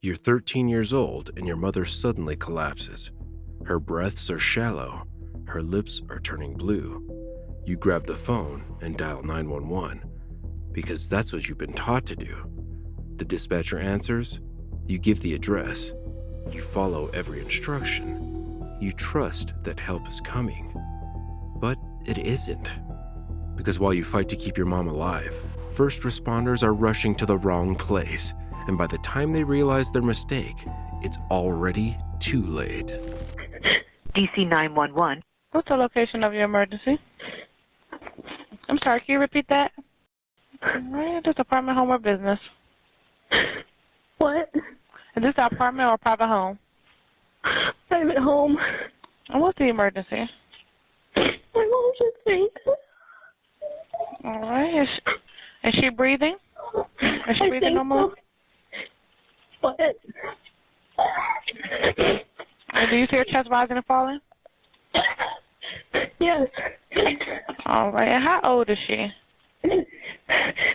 You're 13 years old and your mother suddenly collapses. Her breaths are shallow. Her lips are turning blue. You grab the phone and dial 911 because that's what you've been taught to do. The dispatcher answers. You give the address. You follow every instruction. You trust that help is coming. But it isn't. Because while you fight to keep your mom alive, first responders are rushing to the wrong place. And by the time they realize their mistake, it's already too late. DC 911. What's the location of your emergency? I'm sorry, can you repeat that? Alright, this apartment, home, or business? What? Is this an apartment or a private home? Private home. And what's the emergency? My mom just fainted. Alright, is she breathing? Is she breathing normally? So. What? Do you see her chest rising and falling? Yes. All right. And how old is she?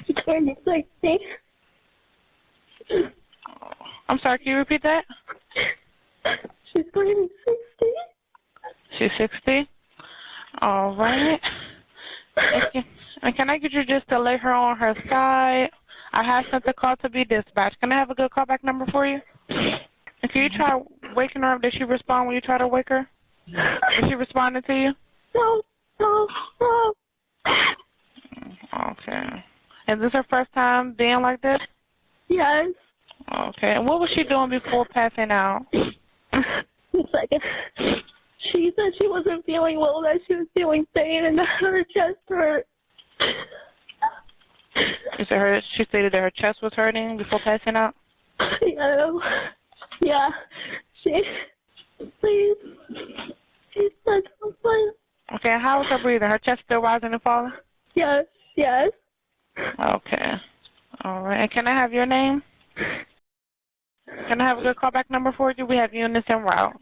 She's turning 60. I'm sorry, can you repeat that? She's turning 60. She's 60? All right. And can I get you just to lay her on her side? I have sent the call to be dispatched. Can I have a good callback number for you? And can you try waking her up? Did she respond when you try to wake her? Is she responding to you? No. Okay. Is this her first time being like this? Yes. Okay. And what was she doing before passing out? One second. She said she wasn't feeling well, that she was feeling pain and that her chest hurt. She stated that her chest was hurting before passing out? Yeah. Please said something. Okay, how is her breathing? Her chest still rising and falling? Yes. Okay. All right. And can I have your name? Can I have a good callback number for you? We have units en route.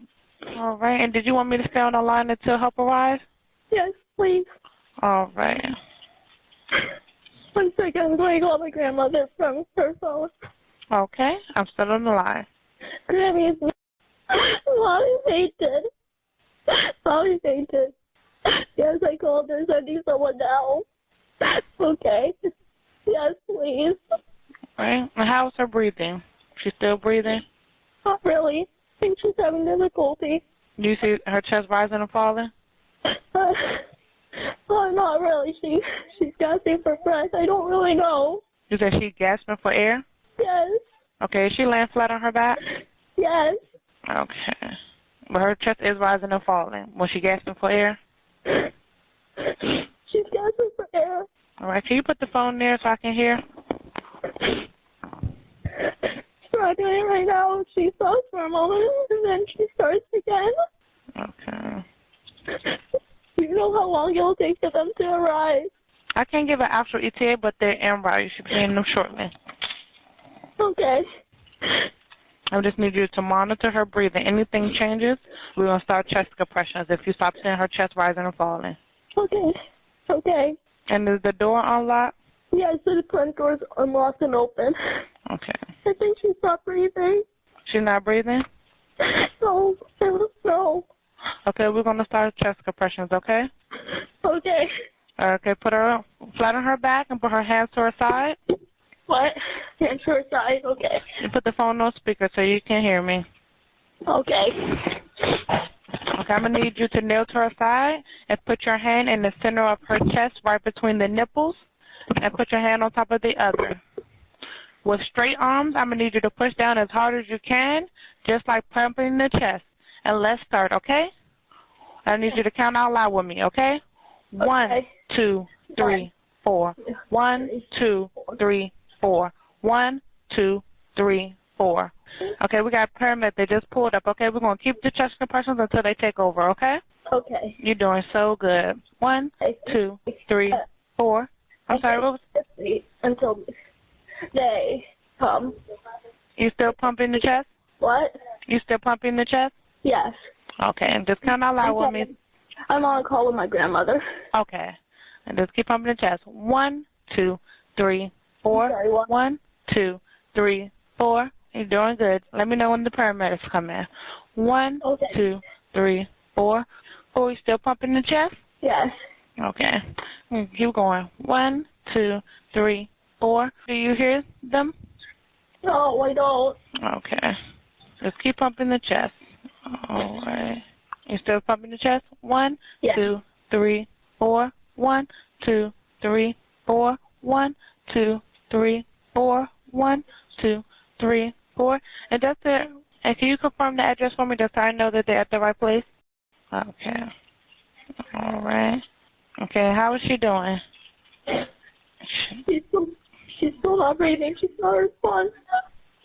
All right. And did you want me to stay on the line until help arrives? Yes, please. All right. 1 second, I'm going to call my grandmother from her phone. Okay, I'm still on the line. Grammy's Mommy fainted. Yes, I called her, sending someone now. Okay. Yes, please. All right. And how's her breathing? She's still breathing? Not really. I think she's having difficulty. Do you see her chest rising and falling? Not really. She's gasping for breath. I don't really know. You said she's gasping for air? Yes. Okay, is she laying flat on her back? Yes. Okay. But her chest is rising and falling. Was she gasping for air? She's gasping for air. All right, can you put the phone there so I can hear? She's not doing it right now. She stops for a moment, and then she starts again. Okay. Do you know how long it'll take for them to arrive? I can't give an actual ETA, but they're en route. You should be in them shortly. Okay. I just need you to monitor her breathing. Anything changes, we're going to start chest compressions if you stop seeing her chest rising and falling. Okay. And is the door unlocked? Yes, the front door's unlocked and open. Okay. I think she stopped breathing. She's not breathing? No. Okay, we're going to start chest compressions, okay? Okay. Okay, put her flat on her back and put her hands to her side. What? Hands to her side, okay. And put the phone on speaker so you can hear me. Okay. Okay, I'm going to need you to kneel to her side and put your hand in the center of her chest right between the nipples and put your hand on top of the other. With straight arms, I'm going to need you to push down as hard as you can, just like pumping the chest. And let's start, okay? I need you to count out loud with me, okay? 1, 2, 3, 4. 1, 2, 3, 4. 1, 2, 3, 4. Okay, we got a permit. They just pulled up. Okay, we're going to keep the chest compressions until they take over, okay? Okay. You're doing so good. 1, 2, 3, 4. I'm sorry, what was until they come. You still pumping the chest? What? You still pumping the chest? Yes. Okay, and just count out loud with me. I'm on a call with my grandmother. Okay. And just keep pumping the chest. 1, 2, 3, 4. Sorry, what? 1, 2, 3, 4. You're doing good. Let me know when the paramedics come in. 1, Okay. 2, 3, 4. Oh, you still pumping the chest? Yes. Okay. Keep going. 1, 2, 3, 4. Do you hear them? No, I don't. Okay. Just keep pumping the chest. All right. You still pumping the chest? 1, Yes. 2, 3, 4. 1, 2, 3, 4. 1, 2, 3, 4. 1, 2, 3, 4. And that's it. And can you confirm the address for me just so I know that they're at the right place? Okay. All right. Okay, how is she doing? She's still not breathing. She's not responding.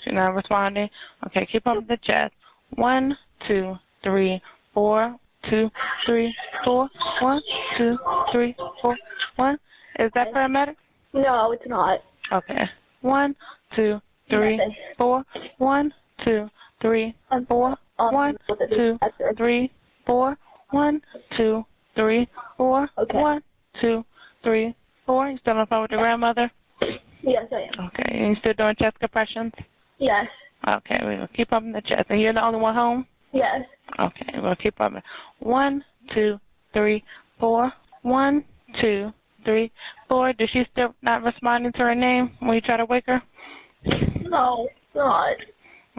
She's not responding? Okay, keep up the chest. 1, 2, 3, 4. 2, 3, 4. 1, 2, 3, 4. 1. Is that paramedic? No, it's not. Okay. 1, 2, 3, 4. 1, 2, 3, 4. 1, 2, 3, 4. 1, 2, 3, 4. Okay. 1, 2, 3, 4. You still on the phone with your grandmother? Yes, I am. Okay. And you still doing chest compressions? Yes. Okay. We're going to keep up in the chest. And you're the only one home? Yes. Okay. We're going to keep up. 1, 2, 3, 4. 1, 2, 3, 4. Is she still not responding to her name when you try to wake her? No, not.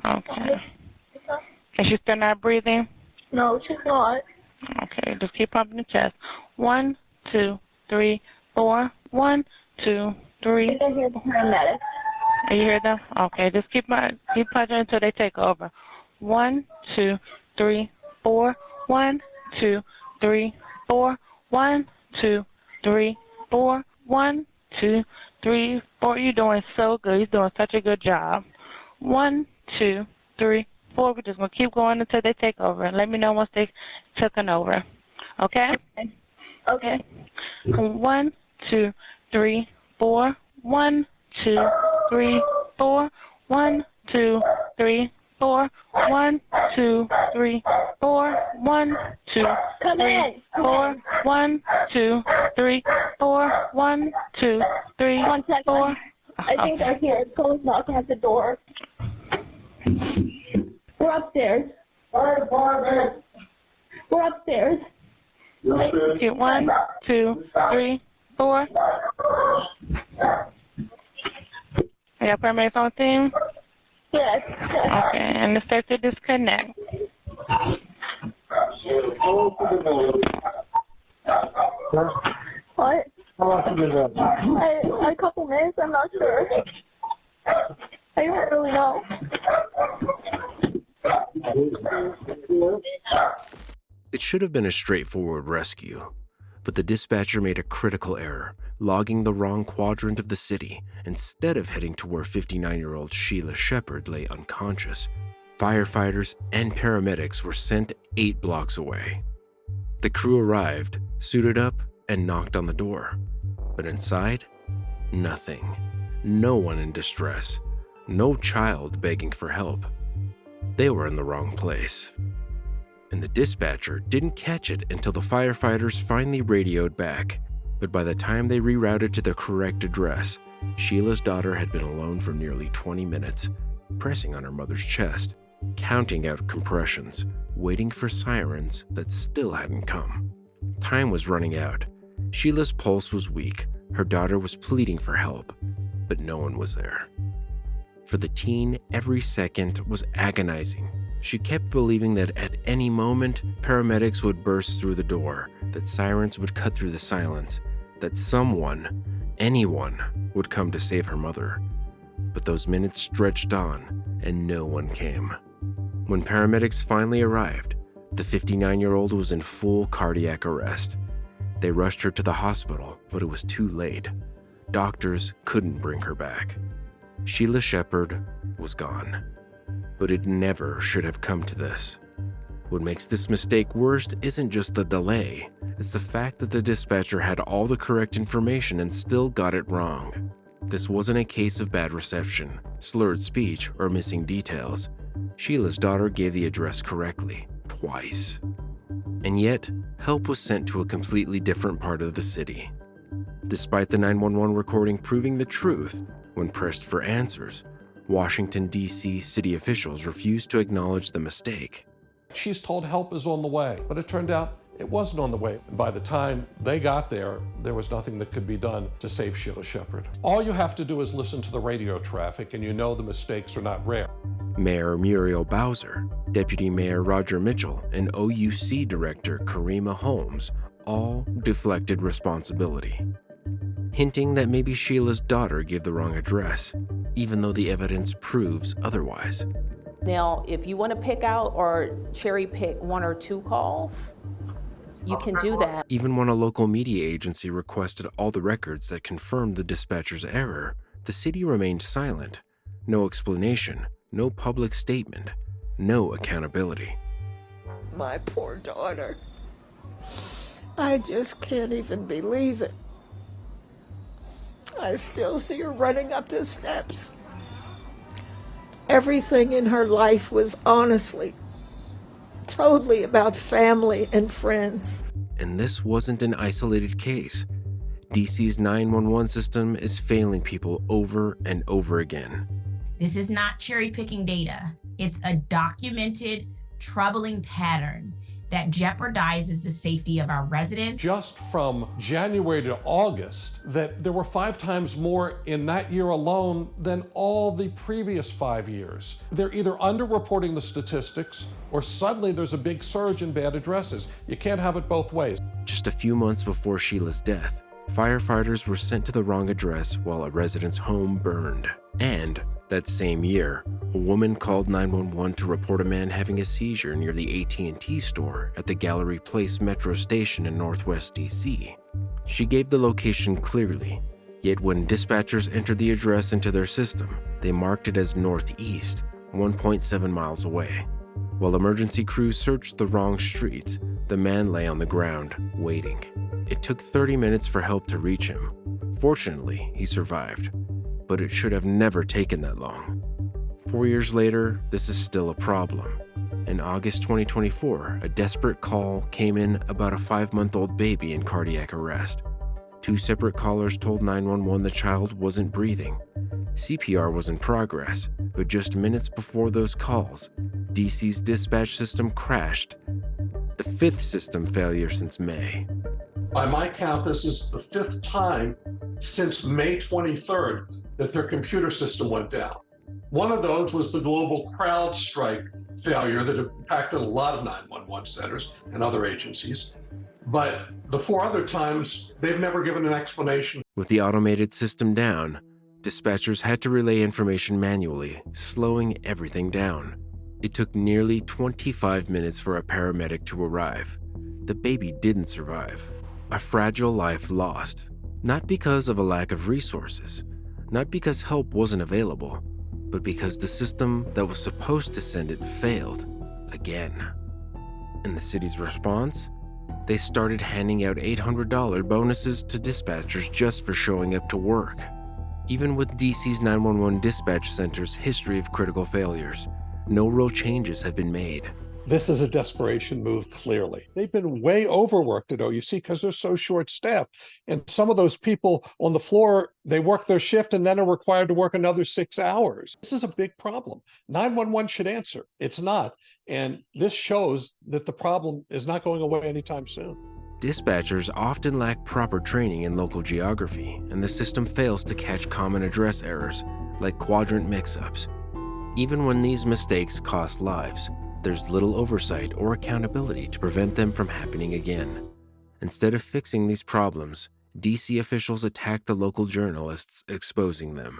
Okay. Is she still not breathing? No, she's not. Okay, just keep pumping the chest. 1, 2, 3, 4. 1, 2, 3. I can hear the paramedics. You hear them? Okay, just keep punching until they take over. 1, 2, 3, 4. 1, 2, 3, 4. 1, 2, 3, 4. 1, 2, 3, 4. You're doing so good. You're doing such a good job. 1, 2, 3, 4. We're just going to keep going until they take over. And let me know once they taken over. Okay? Okay. 1, 2, 3, 4. 1, 2, 3, 4. 1, 2, 3, 4. 1, 2, 3, 4. 1, 2, Come 3, in. 4. 1, 2, 3, 4. 1, 2, 3, 1 second. 4. I think they're here. Someone's knocking at the door. We're upstairs. We're upstairs. Okay, 1, 2, 3, 4. You got paramedics on team? Yes. Okay, and it's safe to disconnect. What? A couple minutes, I'm not sure. I don't really know. It should have been a straightforward rescue, but the dispatcher made a critical error, logging the wrong quadrant of the city instead of heading to where 59-year-old Sheila Shepherd lay unconscious. Firefighters and paramedics were sent 8 blocks away. The crew arrived, suited up, and knocked on the door. But inside, nothing. No one in distress. No child begging for help. They were in the wrong place. And the dispatcher didn't catch it until the firefighters finally radioed back. But by the time they rerouted to the correct address, Sheila's daughter had been alone for nearly 20 minutes, pressing on her mother's chest, counting out compressions, waiting for sirens that still hadn't come. Time was running out. Sheila's pulse was weak. Her daughter was pleading for help, but no one was there. For the teen, every second was agonizing. She kept believing that at any moment, paramedics would burst through the door, that sirens would cut through the silence, that someone, anyone, would come to save her mother. But those minutes stretched on, and no one came. When paramedics finally arrived, the 59-year-old was in full cardiac arrest. They rushed her to the hospital, but it was too late. Doctors couldn't bring her back. Sheila Shepherd was gone. But it never should have come to this. What makes this mistake worst isn't just the delay, it's the fact that the dispatcher had all the correct information and still got it wrong. This wasn't a case of bad reception, slurred speech, or missing details. Sheila's daughter gave the address correctly, twice. And yet, help was sent to a completely different part of the city. Despite the 911 recording proving the truth, when pressed for answers, Washington, D.C. city officials refused to acknowledge the mistake. She's told help is on the way, but it turned out it wasn't on the way. And by the time they got there was nothing that could be done to save Sheila Shepherd. All you have to do is listen to the radio traffic, and you know the mistakes are not rare. Mayor Muriel Bowser, Deputy Mayor Roger Mitchell, and OUC Director Karima Holmes all deflected responsibility, hinting that maybe Sheila's daughter gave the wrong address, even though the evidence proves otherwise. Now, if you want to pick out or cherry pick one or two calls, you can do that. Even when a local media agency requested all the records that confirmed the dispatcher's error, the city remained silent. No explanation, no public statement, no accountability. My poor daughter. I just can't even believe it. I still see her running up the steps. Everything in her life was honestly, totally about family and friends. And this wasn't an isolated case. DC's 911 system is failing people over and over again. This is not cherry-picking data. It's a documented, troubling pattern that jeopardizes the safety of our residents. Just from January to August, that there were 5 times more in that year alone than all the previous 5 years. They're either underreporting the statistics or suddenly there's a big surge in bad addresses. You can't have it both ways. Just a few months before Sheila's death, firefighters were sent to the wrong address while a resident's home burned. And that same year, a woman called 911 to report a man having a seizure near the AT&T store at the Gallery Place metro station in Northwest DC. She gave the location clearly, yet when dispatchers entered the address into their system, they marked it as northeast, 1.7 miles away. While emergency crews searched the wrong streets, the man lay on the ground, waiting. It took 30 minutes for help to reach him. Fortunately, he survived, but it should have never taken that long. 4 years later, this is still a problem. In August 2024, a desperate call came in about a 5-month-old baby in cardiac arrest. 2 separate callers told 911 the child wasn't breathing. CPR was in progress, but just minutes before those calls, DC's dispatch system crashed. The 5th system failure since May. By my count, this is the 5th time since May 23rd that their computer system went down. One of those was the global CrowdStrike failure that impacted a lot of 911 centers and other agencies. But the 4 other times, they've never given an explanation. With the automated system down, dispatchers had to relay information manually, slowing everything down. It took nearly 25 minutes for a paramedic to arrive. The baby didn't survive. A fragile life lost. Not because of a lack of resources, not because help wasn't available, but because the system that was supposed to send it failed again. And the city's response? They started handing out $800 bonuses to dispatchers just for showing up to work. Even with DC's 911 dispatch center's history of critical failures, no real changes have been made. This is a desperation move, clearly. They've been way overworked at OUC because they're so short-staffed. And some of those people on the floor, they work their shift and then are required to work another 6 hours. This is a big problem. 911 should answer. It's not. And this shows that the problem is not going away anytime soon. Dispatchers often lack proper training in local geography, and the system fails to catch common address errors, like quadrant mix-ups. Even when these mistakes cost lives, there's little oversight or accountability to prevent them from happening again. Instead of fixing these problems, DC officials attacked the local journalists, exposing them.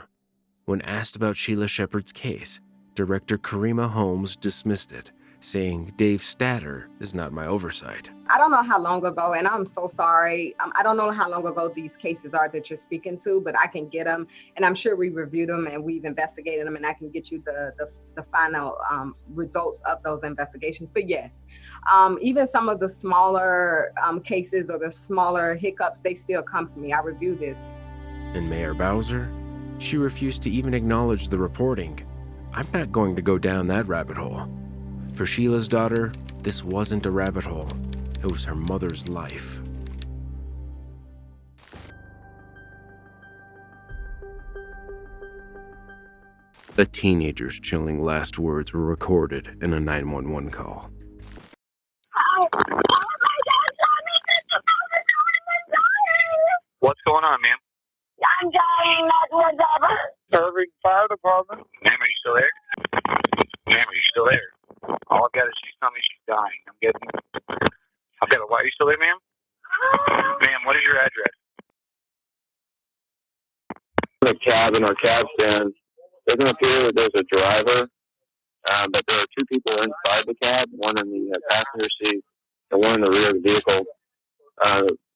When asked about Sheila Shepherd's case, Director Karima Holmes dismissed it, saying Dave Statter is not my oversight. I don't know how long ago, and I'm so sorry. I don't know how long ago these cases are that you're speaking to, but I can get them, and I'm sure we reviewed them and we've investigated them, and I can get you the final results of those investigations. But yes, even some of the smaller cases or the smaller hiccups, they still come to me. I review this. And Mayor Bowser? She refused to even acknowledge the reporting. I'm not going to go down that rabbit hole. For Sheila's daughter, this wasn't a rabbit hole. It was her mother's life. A teenager's chilling last words were recorded in a 911 call. What's going on, ma'am? I'm dying, that's what's up. Irving Fire Department. Ma'am, are you still there? Ma'am, are you still there? All I've got is she's telling me she's dying. I've got a, why are you still there, ma'am? Ma'am, what is your address? The cab in our cab stand. It doesn't appear that there's a driver, but there are two people inside the cab, one in the passenger seat and one in the rear of the vehicle.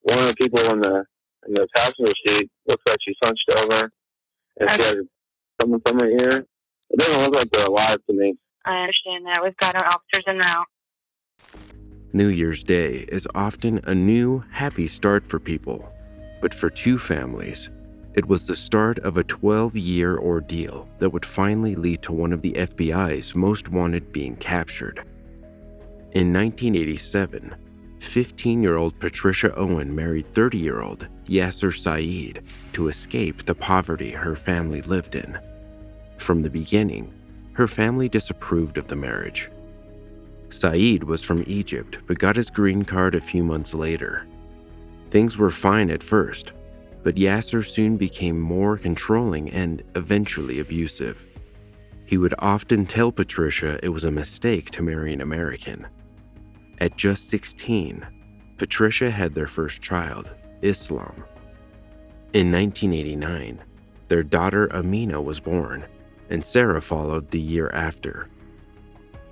One of the people in the passenger seat looks like she's hunched over and she has something from her ear. It doesn't look like they're alive to me. I understand that. We've got our officers en route. New Year's Day is often a new, happy start for people, but for two families, it was the start of a 12-year ordeal that would finally lead to one of the FBI's most wanted being captured. In 1987, 15-year-old Patricia Owen married 30-year-old Yasser Saeed to escape the poverty her family lived in. From the beginning, her family disapproved of the marriage. Saeed was from Egypt but got his green card a few months later. Things were fine at first, but Yasser soon became more controlling and eventually abusive. He would often tell Patricia it was a mistake to marry an American. At just 16, Patricia had their first child, Islam. In 1989, their daughter Amina was born, and Sarah followed the year after.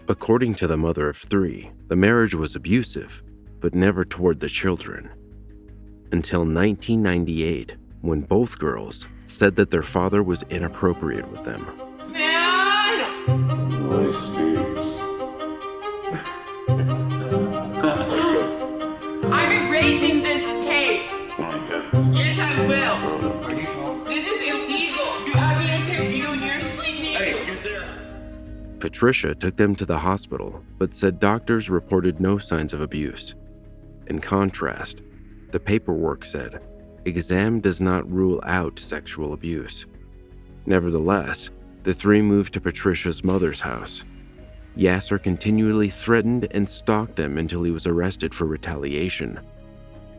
According to the mother of three, the marriage was abusive, but never toward the children. Until 1998, when both girls said that their father was inappropriate with them. I'm erasing this tape. Yes, I will. This is illegal. You have me interview and you're sleeping. Hey, yes, sir. Patricia took them to the hospital, but said doctors reported no signs of abuse. In contrast, the paperwork said, exam does not rule out sexual abuse. Nevertheless, the three moved to Patricia's mother's house. Yasser continually threatened and stalked them until he was arrested for retaliation.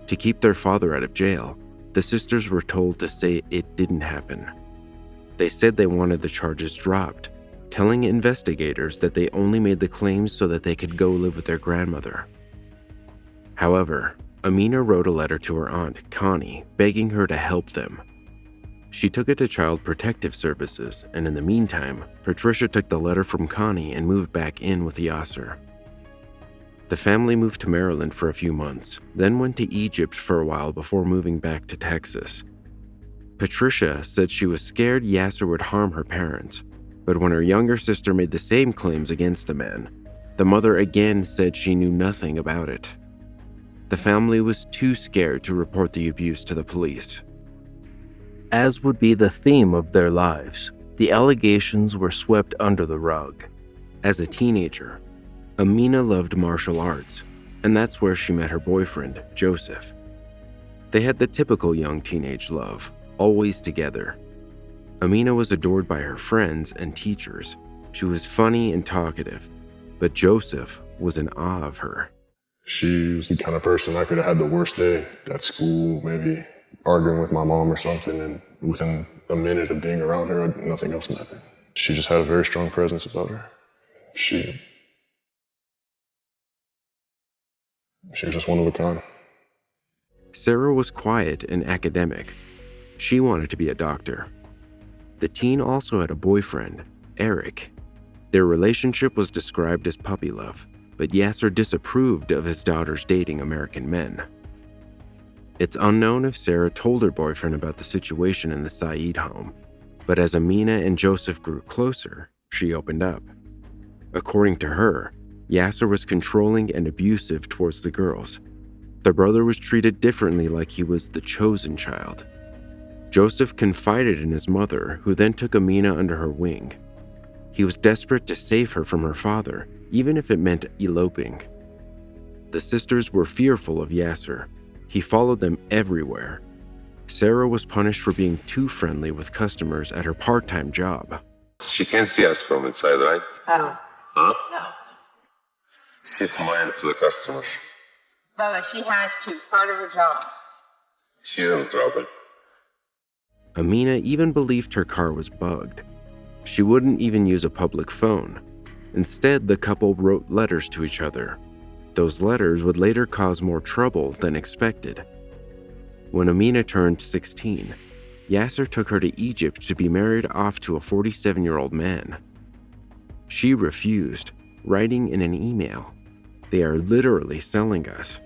To keep their father out of jail, the sisters were told to say it didn't happen. They said they wanted the charges dropped, telling investigators that they only made the claims so that they could go live with their grandmother. However, Amina wrote a letter to her aunt, Connie, begging her to help them. She took it to Child Protective Services, and in the meantime, Patricia took the letter from Connie and moved back in with Yasser. The family moved to Maryland for a few months, then went to Egypt for a while before moving back to Texas. Patricia said she was scared Yasser would harm her parents, but when her younger sister made the same claims against the man, the mother again said she knew nothing about it. The family was too scared to report the abuse to the police. As would be the theme of their lives, the allegations were swept under the rug. As a teenager, Amina loved martial arts, and that's where she met her boyfriend, Joseph. They had the typical young teenage love, always together. Amina was adored by her friends and teachers. She was funny and talkative, but Joseph was in awe of her. She was the kind of person I could have had the worst day at school, maybe arguing with my mom or something, and within a minute of being around her, nothing else mattered. She just had a very strong presence about her. She was just one of a kind. Sarah was quiet and academic. She wanted to be a doctor. The teen also had a boyfriend, Eric. Their relationship was described as puppy love, but Yasser disapproved of his daughters dating American men. It's unknown if Sarah told her boyfriend about the situation in the Saeed home, but as Amina and Joseph grew closer, she opened up. According to her, Yasser was controlling and abusive towards the girls. Their brother was treated differently, like he was the chosen child. Joseph confided in his mother, who then took Amina under her wing. He was desperate to save her from her father, even if it meant eloping. The sisters were fearful of Yasser. He followed them everywhere. Sarah was punished for being too friendly with customers at her part-time job. She can't see us from inside, right? Oh. Huh? No. She smiled to the customers. Bella, she has to. Part of her job. She's in trouble. Amina even believed her car was bugged. She wouldn't even use a public phone. Instead, the couple wrote letters to each other. Those letters would later cause more trouble than expected. When Amina turned 16, Yasser took her to Egypt to be married off to a 47-year-old man. She refused, writing in an email, "They are literally selling us."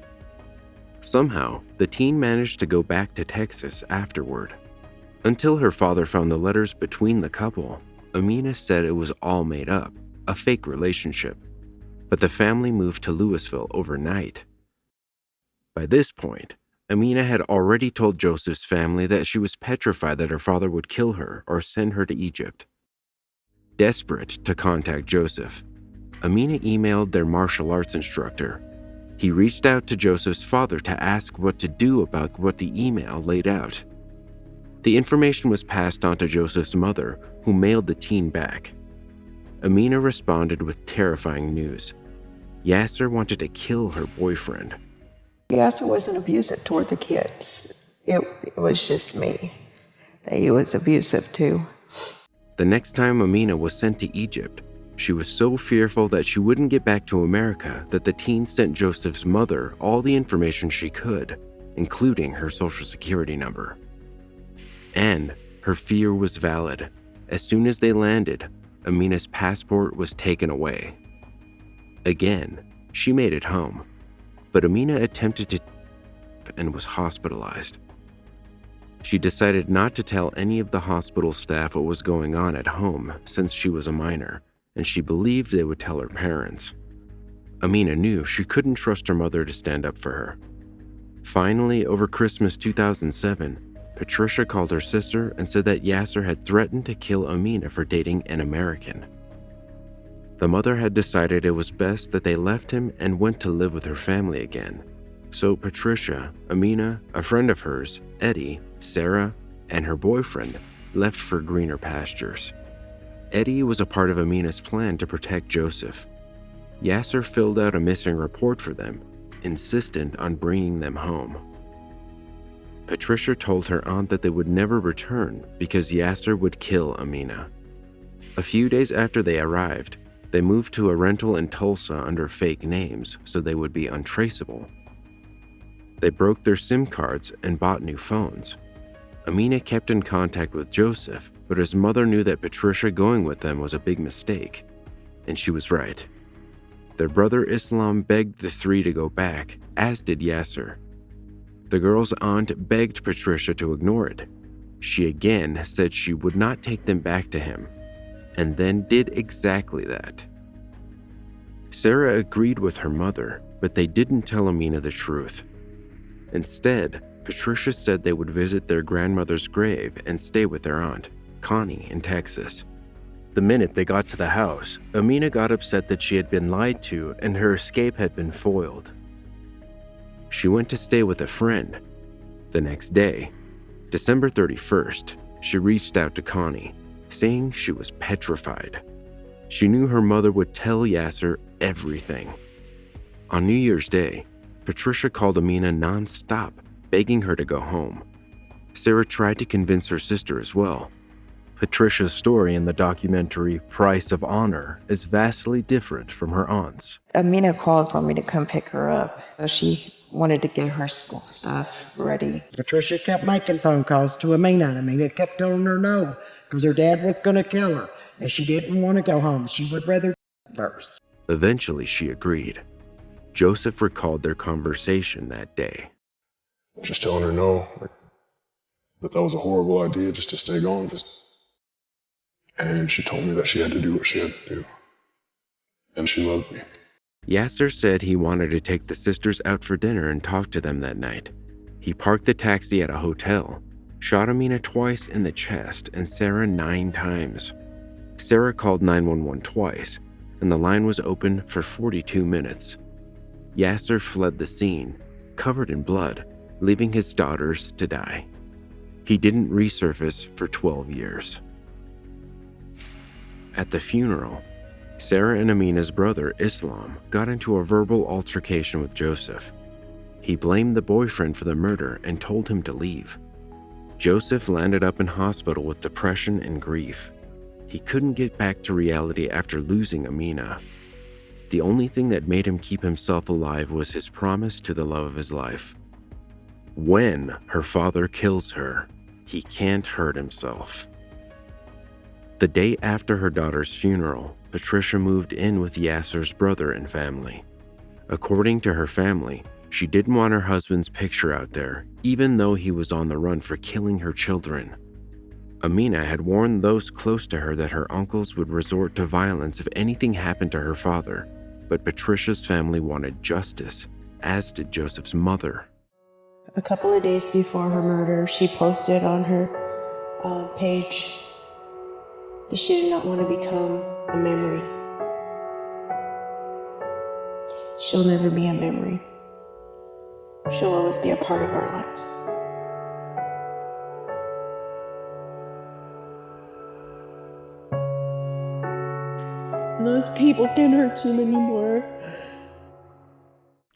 Somehow, the teen managed to go back to Texas afterward. Until her father found the letters between the couple, Amina said it was all made up, a fake relationship. But the family moved to Louisville overnight. By this point, Amina had already told Joseph's family that she was petrified that her father would kill her or send her to Egypt. Desperate to contact Joseph, Amina emailed their martial arts instructor. He reached out to Joseph's father to ask what to do about what the email laid out. The information was passed on to Joseph's mother, who mailed the teen back. Amina responded with terrifying news. Yasser wanted to kill her boyfriend. Yasser wasn't abusive toward the kids. It was just me. He was abusive too. The next time Amina was sent to Egypt, she was so fearful that she wouldn't get back to America that the teen sent Joseph's mother all the information she could, including her social security number. And her fear was valid. As soon as they landed, Amina's passport was taken away. Again, she made it home, but Amina attempted to and was hospitalized. She decided not to tell any of the hospital staff what was going on at home since she was a minor, and she believed they would tell her parents. Amina knew she couldn't trust her mother to stand up for her. Finally, over Christmas 2007, Patricia called her sister and said that Yasser had threatened to kill Amina for dating an American. The mother had decided it was best that they left him and went to live with her family again. So Patricia, Amina, a friend of hers, Eddie, Sarah, and her boyfriend left for greener pastures. Eddie was a part of Amina's plan to protect Joseph. Yasser filled out a missing report for them, insistent on bringing them home. Patricia told her aunt that they would never return because Yasser would kill Amina. A few days after they arrived, they moved to a rental in Tulsa under fake names so they would be untraceable. They broke their SIM cards and bought new phones. Amina kept in contact with Joseph, but his mother knew that Patricia going with them was a big mistake, and she was right. Their brother Islam begged the three to go back, as did Yasser. The girl's aunt begged Patricia to ignore it. She again said she would not take them back to him, and then did exactly that. Sarah agreed with her mother, but they didn't tell Amina the truth. Instead, Patricia said they would visit their grandmother's grave and stay with their aunt, Connie, in Texas. The minute they got to the house, Amina got upset that she had been lied to and her escape had been foiled. She went to stay with a friend. The next day, December 31st, she reached out to Connie, saying she was petrified. She knew her mother would tell Yasser everything. On New Year's Day, Patricia called Amina non-stop, begging her to go home. Sarah tried to convince her sister as well. Patricia's story in the documentary Price of Honor is vastly different from her aunt's. Amina called for me to come pick her up. She wanted to get her school stuff ready. Patricia kept making phone calls to Amina. Amina kept telling her no, because her dad was going to kill her, and she didn't want to go home. She would rather first. Eventually, she agreed. Joseph recalled their conversation that day. Just telling her no, that was a horrible idea, just to stay gone. And she told me that she had to do what she had to do. And she loved me. Yasser said he wanted to take the sisters out for dinner and talk to them that night. He parked the taxi at a hotel, shot Amina twice in the chest and Sarah 9 times. Sarah called 911 twice, and the line was open for 42 minutes. Yasser fled the scene, covered in blood, leaving his daughters to die. He didn't resurface for 12 years. At the funeral, Sarah and Amina's brother, Islam, got into a verbal altercation with Joseph. He blamed the boyfriend for the murder and told him to leave. Joseph landed up in hospital with depression and grief. He couldn't get back to reality after losing Amina. The only thing that made him keep himself alive was his promise to the love of his life. When her father kills her, he can't hurt himself. The day after her daughter's funeral, Patricia moved in with Yasser's brother and family. According to her family, she didn't want her husband's picture out there, even though he was on the run for killing her children. Amina had warned those close to her that her uncles would resort to violence if anything happened to her father, but Patricia's family wanted justice, as did Joseph's mother. A couple of days before her murder, she posted on her page that she did not want to become a memory. She'll never be a memory. She'll always be a part of our lives. Those people can't hurt you anymore.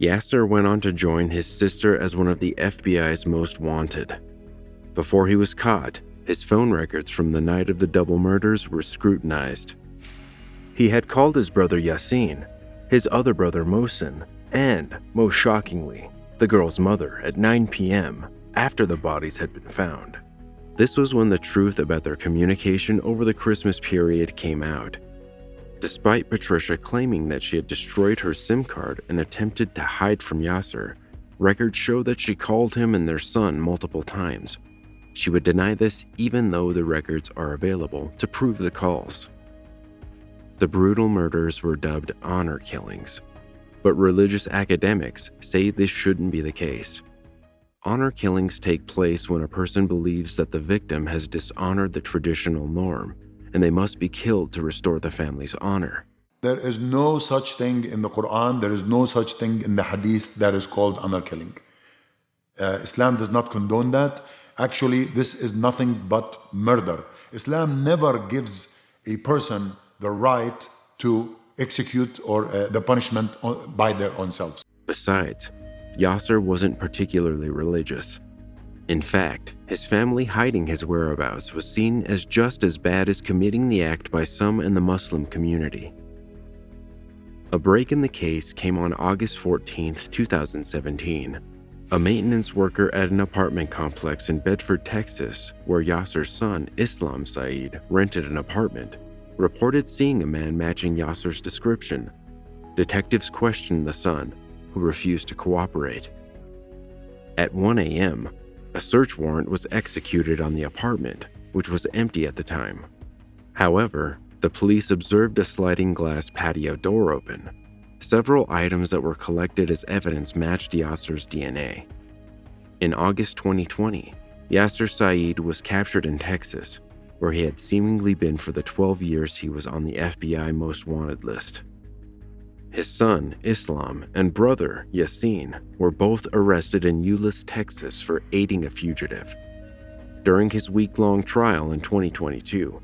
Yasser went on to join his sister as one of the FBI's most wanted. Before he was caught, his phone records from the night of the double murders were scrutinized. He had called his brother Yasin, his other brother Mohsen, and, most shockingly, the girl's mother at 9 p.m. after the bodies had been found. This was when the truth about their communication over the Christmas period came out. Despite Patricia claiming that she had destroyed her SIM card and attempted to hide from Yasser, records show that she called him and their son multiple times. She would deny this even though the records are available to prove the calls. The brutal murders were dubbed honor killings, but religious academics say this shouldn't be the case. Honor killings take place when a person believes that the victim has dishonored the traditional norm, and they must be killed to restore the family's honor. There is no such thing in the Quran, there is no such thing in the Hadith that is called honor killing. Islam does not condone that. Actually, this is nothing but murder. Islam never gives a person the right to execute or the punishment by their own selves. Besides, Yasser wasn't particularly religious. In fact, his family hiding his whereabouts was seen as just as bad as committing the act by some in the Muslim community. A break in the case came on August 14, 2017. A maintenance worker at an apartment complex in Bedford, Texas, where Yasser's son, Islam Saeed, rented an apartment, reported seeing a man matching Yasser's description. Detectives questioned the son, who refused to cooperate. At 1 a.m., a search warrant was executed on the apartment, which was empty at the time. However, the police observed a sliding glass patio door open. Several items that were collected as evidence matched Yasser's DNA. In August 2020, Yasser Saeed was captured in Texas, where he had seemingly been for the 12 years he was on the FBI Most Wanted list. His son, Islam, and brother, Yasin, were both arrested in Euless, Texas for aiding a fugitive. During his week-long trial in 2022,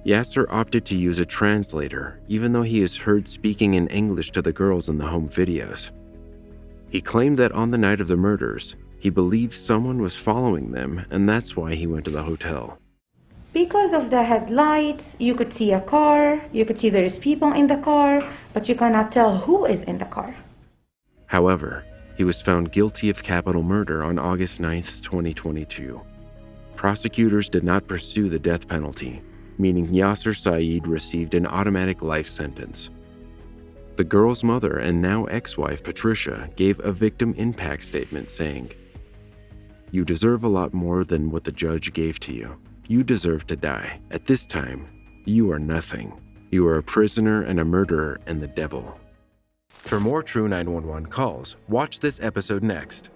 Yasser opted to use a translator, even though he is heard speaking in English to the girls in the home videos. He claimed that on the night of the murders, he believed someone was following them, and that's why he went to the hotel. Because of the headlights, you could see a car, you could see there's people in the car, but you cannot tell who is in the car. However, he was found guilty of capital murder on August 9, 2022. Prosecutors did not pursue the death penalty, meaning Yasser Saeed received an automatic life sentence. The girl's mother and now ex-wife Patricia gave a victim impact statement saying, "You deserve a lot more than what the judge gave to you. You deserve to die. At this time, you are nothing. You are a prisoner and a murderer and the devil." For more True 911 calls, watch this episode next.